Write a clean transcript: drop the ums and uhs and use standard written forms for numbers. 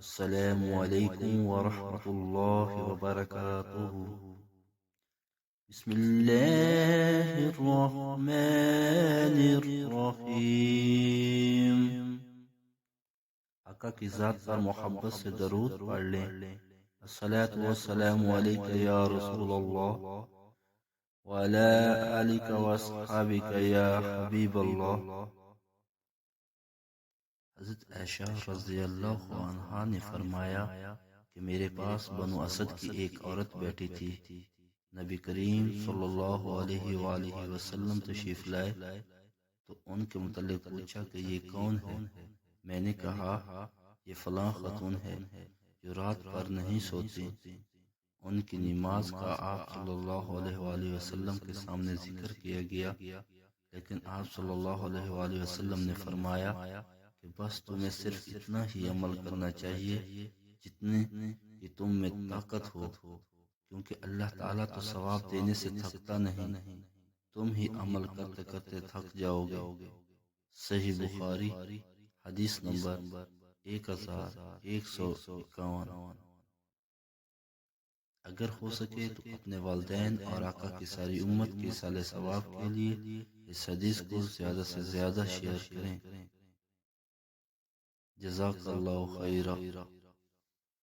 السلام علیکم ورحمۃ اللہ وبرکاتہ۔ بسم اللہ الرحمن الرحیم۔ آقا کی ذات پر محبت سے درود پڑھ لیں۔ الصلاۃ والسلام علیک یا رسول اللہ وعلی آلک واصحابک یا حبیب اللہ۔ حضرت عائشہ رضی اللہ عنہا نے فرمایا کہ میرے پاس بنو اسد کی ایک عورت بیٹھی تھی۔ نبی کریم صلی اللہ علیہ وآلہ وسلم تشریف لائے تو ان کے متعلق پوچھا کہ یہ کون ہے؟ میں نے کہا یہ فلاں خاتون ہے جو رات پر نہیں سوتی۔ ان کی نماز کا آپ صلی اللہ علیہ وآلہ وسلم کے سامنے ذکر کیا گیا، لیکن آپ صلی اللہ علیہ وآلہ وسلم نے فرمایا کہ بس تمہیں صرف اتنا ہی عمل کرنا چاہیے جتنے کہ تم میں طاقت ہو، کیونکہ اللہ تعالیٰ تو ثواب دینے سے تھکتا نہیں، تم ہی عمل کرتے کرتے تھک جاؤ گے۔ صحیح بخاری حدیث نمبر 1151۔ اگر ہو سکے تو اپنے والدین اور آقا کی ساری امت کے صالح ثواب کے لیے اس حدیث کو زیادہ سے زیادہ شیئر کریں۔ جزاک اللہ خیرہ۔